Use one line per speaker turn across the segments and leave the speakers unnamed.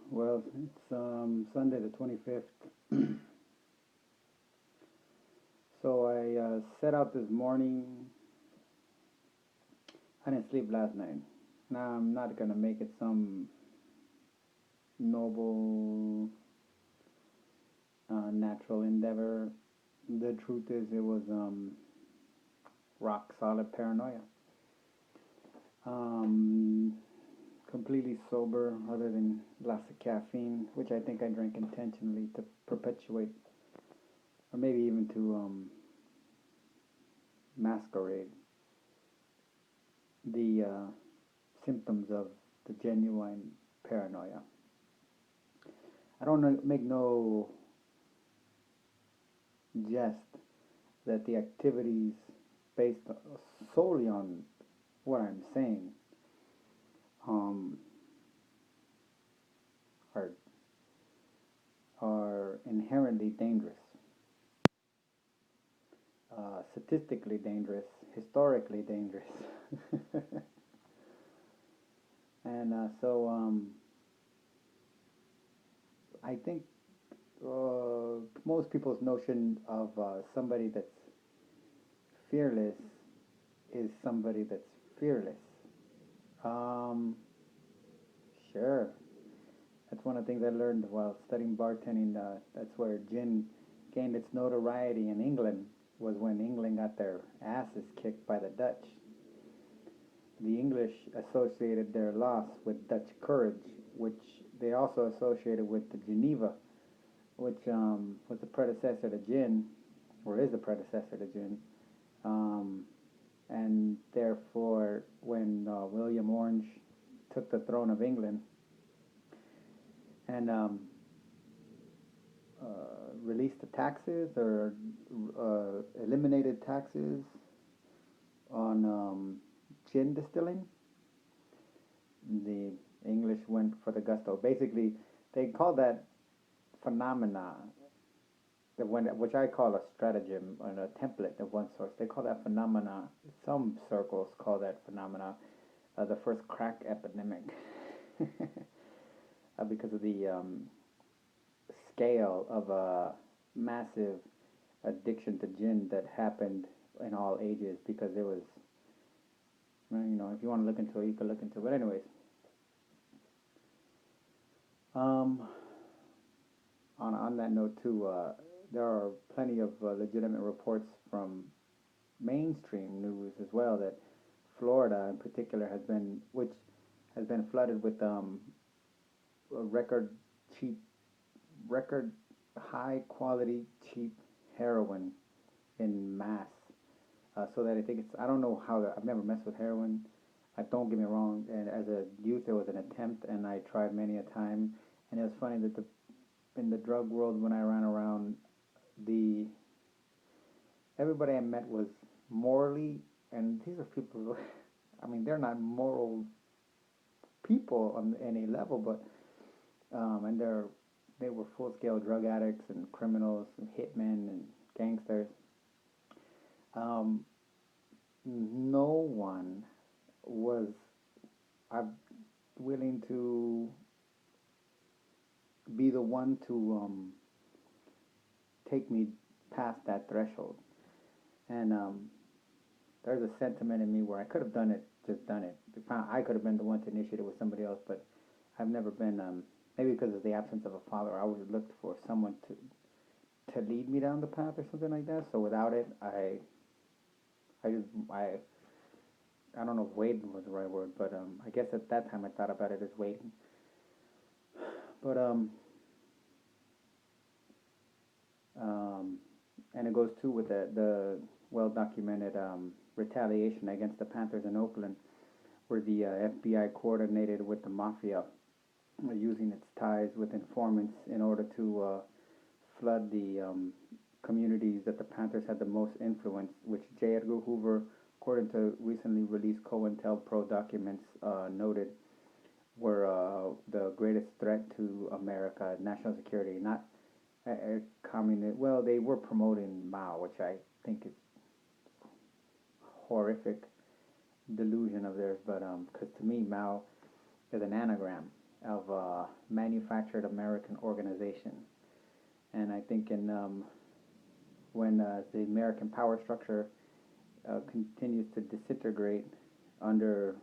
Well, it's Sunday the 25th. So I set out this morning. I didn't sleep last night. Now I'm not gonna make it some noble, natural endeavor. The truth is, it was rock solid paranoia. Um, Completely sober, other than a glass of caffeine, which I think I drank intentionally to perpetuate, or maybe even to masquerade the symptoms of the genuine paranoia. I don't make no jest that the activities based solely on what I'm saying um, are are inherently dangerous, statistically dangerous, historically dangerous, and I think most people's notion of somebody that's fearless is somebody that's fearless. Um, sure. That's one of the things I learned while studying bartending. That's where gin gained its notoriety in England, was when England got their asses kicked by the Dutch. The English associated their loss with Dutch courage, which they also associated with the Geneva, which was the predecessor to gin, or is the predecessor to gin. Um, and therefore, when William Orange took the throne of England and released the taxes, or eliminated taxes on gin distilling, the English went for the gusto. Basically, they call that phenomena, which I call a stratagem and a template of one source. They call that phenomena. Some circles call that phenomena the first crack epidemic, because of the scale of a massive addiction to gin that happened in all ages. Because it was, well, if you want to look into it, you can look into it. But anyways, um, on that note too, there are plenty of legitimate reports from mainstream news as well that Florida in particular has been flooded with record cheap, record high quality cheap heroin in mass. So that I think it's, I don't know how, I've never messed with heroin. Don't get me wrong. And as a youth, there was an attempt, and I tried many a time. And it was funny that in the drug world, when I ran around, the everybody I met was morally, and these are people. I mean, they're not moral people on any level, but and they were full scale drug addicts and criminals and hitmen and gangsters. Um, no one was willing to be the one to take me past that threshold. And there's a sentiment in me where I could have done it, just done it. I could have been the one to initiate it with somebody else, but I've never been. Maybe because of the absence of a father, I always looked for someone to lead me down the path or something like that. So without it, I just I don't know if waiting was the right word, but I guess at that time I thought about it as waiting. But um, and it goes too with the well documented retaliation against the Panthers in Oakland, where the FBI coordinated with the mafia, using its ties with informants in order to flood the communities that the Panthers had the most influence, which J. Edgar Hoover, according to recently released COINTELPRO documents, noted were the greatest threat to America, national security, not communist. Well, they were promoting Mao, which I think is horrific delusion of theirs, but because to me Mao is an anagram of manufactured American organization. And I think when the American power structure continues to disintegrate under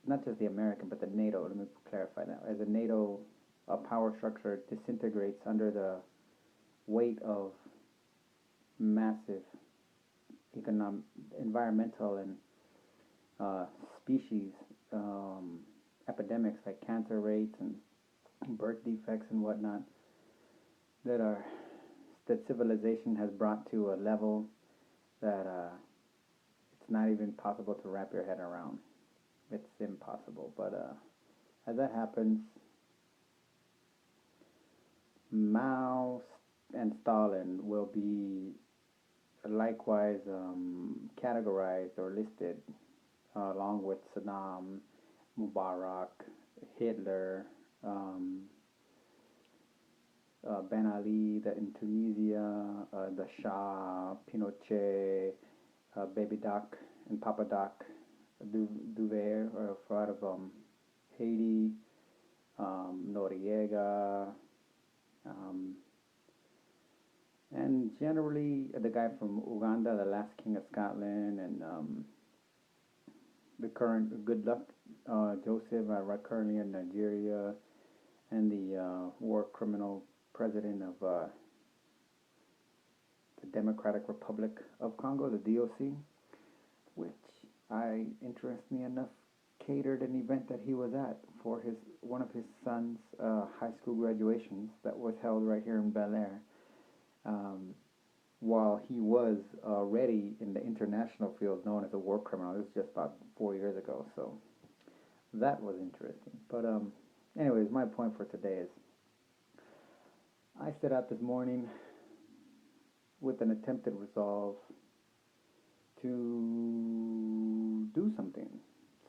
not just the American, but the NATO. Let me clarify that. As the NATO power structure disintegrates under the weight of massive economic, environmental, and species epidemics like cancer rates and birth defects and whatnot that civilization has brought to a level that it's not even possible to wrap your head around. It's impossible. But as that happens, Mao and Stalin will be likewise categorized or listed along with Saddam, Mubarak, Hitler, Ben Ali in Tunisia, the Shah, Pinochet, Baby Doc and Papa Doc Duvere out of Haiti, Noriega, and generally the guy from Uganda, the last king of Scotland, and the current Good Luck Joseph, currently in Nigeria, and the war criminal president of the Democratic Republic of Congo, the DOC, which interest me enough, catered an event that he was at for one of his son's high school graduations that was held right here in Bel Air, while he was already in the international field known as a war criminal. This was just about 4 years ago, so that was interesting. But anyways, my point for today is I set out this morning with an attempted resolve to do something.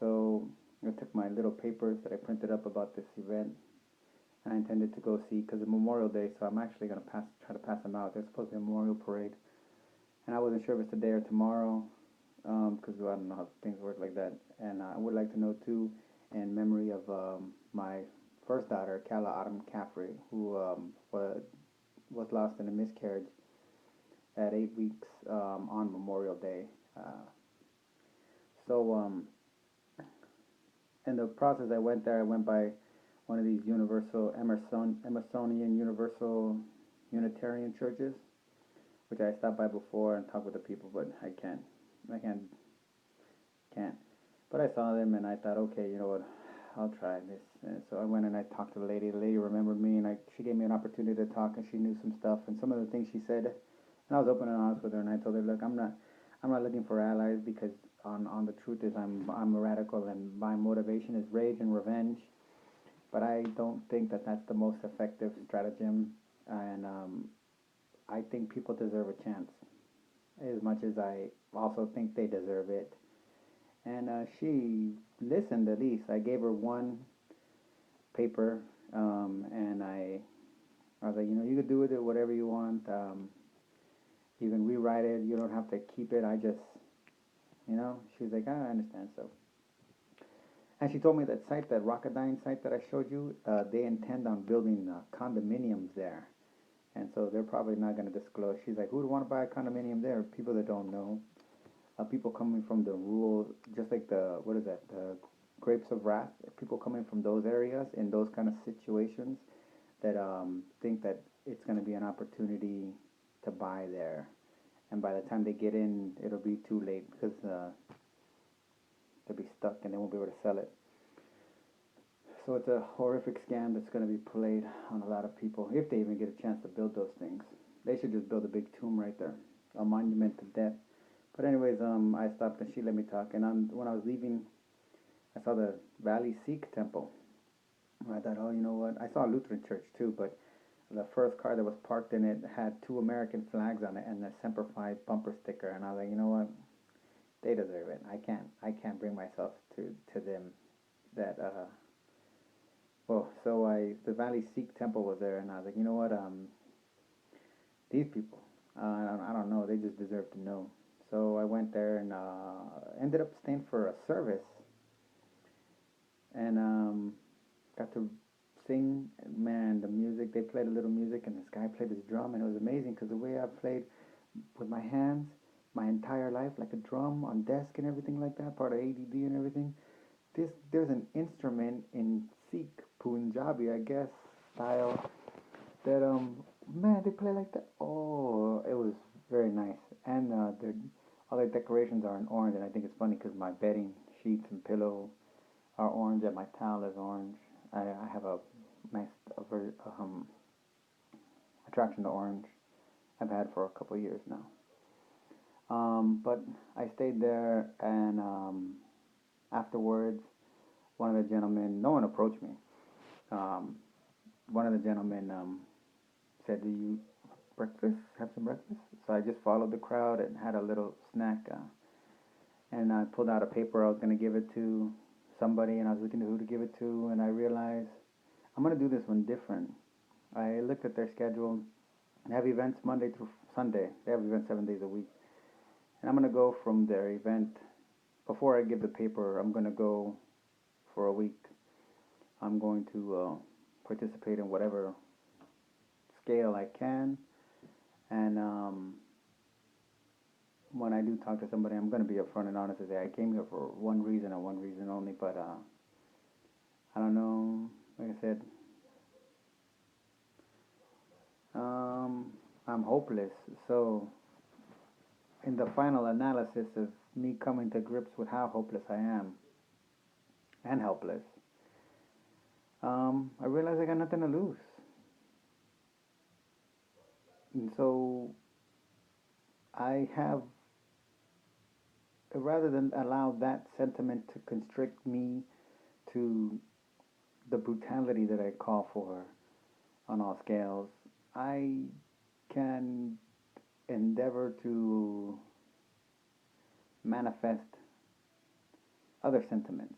So I took my little papers that I printed up about this event, and I intended to go see, because it's Memorial Day, so I'm actually going to try to pass them out. There's supposed to be a memorial parade, and I wasn't sure if it's today or tomorrow, because I don't know how things work like that. And I would like to know too, in memory of my first daughter, Kala Autumn Caffrey, who was lost in a miscarriage at 8 weeks on Memorial Day. So in the process I went by one of these Emersonian Universal Unitarian churches, which I stopped by before and talked with the people, but I can't. But I saw them and I thought, okay, you know what, I'll try this. And so I went and I talked to the lady. The lady remembered me, and she gave me an opportunity to talk, and she knew some stuff. And some of the things she said, and I was open and honest with her, and I told her, look, I'm not looking for allies, because on the truth is I'm a radical, and my motivation is rage and revenge. But I don't think that that's the most effective stratagem, and I think people deserve a chance, as much as I also think they deserve it. And she listened at least. I gave her one paper, and I was like, you could do with it whatever you want. You can rewrite it. You don't have to keep it. She's like, I understand. So, and she told me that Rocketdyne site that I showed you, they intend on building condominiums there. And so they're probably not going to disclose. She's like, who would want to buy a condominium there? People that don't know. People coming from the rural, just like the Grapes of Wrath. People coming from those areas in those kind of situations that think that it's going to be an opportunity to buy there. And by the time they get in, it'll be too late, because they'll be stuck and they won't be able to sell it. So it's a horrific scam that's going to be played on a lot of people, if they even get a chance to build those things. They should just build a big tomb right there, a monument to death. But anyways, I stopped and she let me talk. And when I was leaving, I saw the Valley Sikh Temple. And I thought, oh, you know what? I saw a Lutheran church too, but the first car that was parked in it had 2 American flags on it and a Semper Fi bumper sticker. And I was like, you know what? They deserve it. I can't bring myself to them. That the Valley Sikh Temple was there, and I was like, you know what? These people, I don't know. They just deserve to know. So I went there and ended up staying for a service. And got to sing. Man, the music, they played a little music, and this guy played his drum, and it was amazing because the way I played with my hands my entire life, like a drum on desk and everything like that, part of ADD and everything. There's an instrument in Sikh Punjabi, I guess, style that man, they play like that. Oh, it was very nice, and their all their decorations are in orange, and I think it's funny because my bedding sheets and pillow are orange, and my towel is orange. I have a nice attraction to orange. I've had for a couple of years now. But I stayed there, and afterwards, one of the gentlemen, no one approached me. Um, One of the gentlemen said, "Do you breakfast? Have some breakfast?" So I just followed the crowd and had a little snack. And I pulled out a paper. I was going to give it to somebody, and I was looking at who to give it to, and I realized I'm going to do this one different. I looked at their schedule. They have events Monday through Sunday. They have events 7 days a week. And I'm going to go from their event. Before I give the paper, I'm going to go for a week. I'm going to participate in whatever scale I can. And when I do talk to somebody, I'm going to be upfront and honest and say I came here for one reason and one reason only. But I don't know. Like I said, I'm hopeless. So in the final analysis of me coming to grips with how hopeless I am and helpless, I realize I got nothing to lose. And so I have, rather than allow that sentiment to constrict me to the brutality that I call for on all scales, I can endeavor to manifest other sentiments.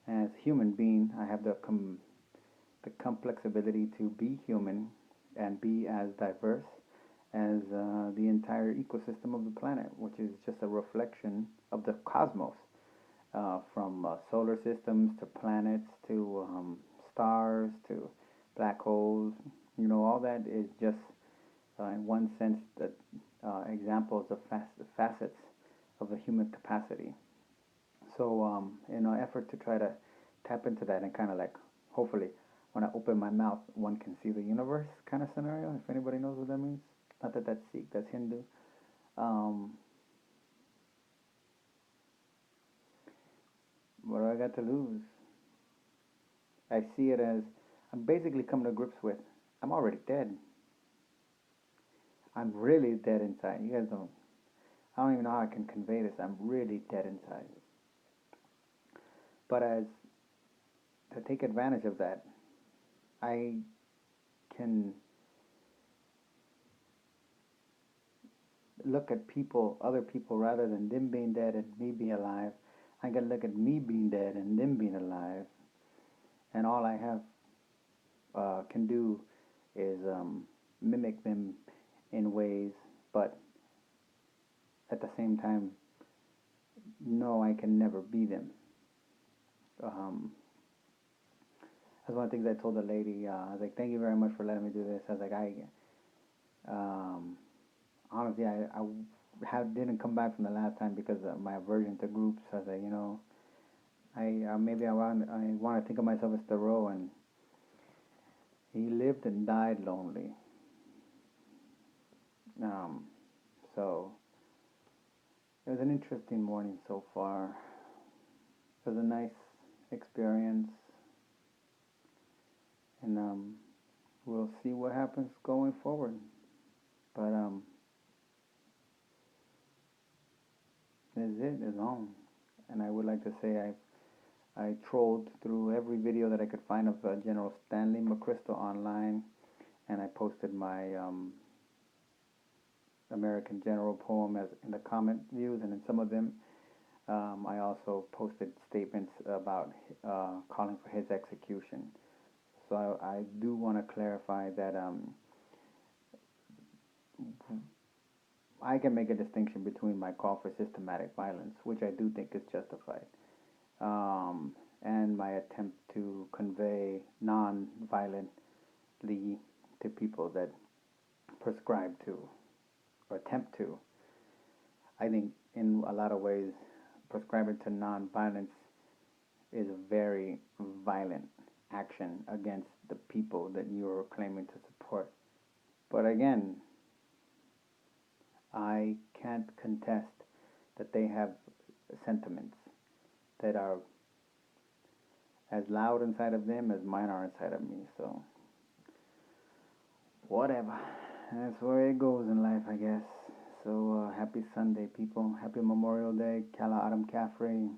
As human being, I have the complex ability to be human and be as diverse as the entire ecosystem of the planet, which is just a reflection of the cosmos, from solar systems to planets to stars to black holes. You know, all that is just, in one sense, that examples of facets of the human capacity. So, in an effort to try to tap into that and kind of like, hopefully, when I open my mouth, one can see the universe kind of scenario, if anybody knows what that means. Not that that's Sikh, that's Hindu. Um, what do I got to lose? I see it as I'm basically coming to grips with I'm already dead. I'm really dead inside. You guys don't, I don't even know how I can convey this. I'm really dead inside. But as to take advantage of that, I can look at people, other people, rather than them being dead and me being alive. I can look at me being dead and them being alive, and all I have can do is mimic them in ways, but at the same time, no, I can never be them. Um, that's one of the things I told the lady. I was like, "Thank you very much for letting me do this." I was like, um, honestly, I didn't come back from the last time because of my aversion to groups. I was like, maybe I want to think of myself as Thoreau, and he lived and died lonely. Um, so it was an interesting morning so far. It was a nice experience, and we'll see what happens going forward. But that's it. It's on. And I would like to say I trolled through every video that I could find of General Stanley McChrystal online, and I posted my American General poem as in the comment views, and in some of them I also posted statements about calling for his execution. So I do want to clarify that I can make a distinction between my call for systematic violence, which I do think is justified, um, and my attempt to convey non-violently to people that prescribe to or attempt to. I think in a lot of ways, prescribing to non-violence is a very violent action against the people that you are claiming to support. But again, I can't contest that they have sentiments that are as loud inside of them as mine are inside of me. So, whatever. That's where it goes in life, I guess. So, happy Sunday, people. Happy Memorial Day. Kala Adam Kafre.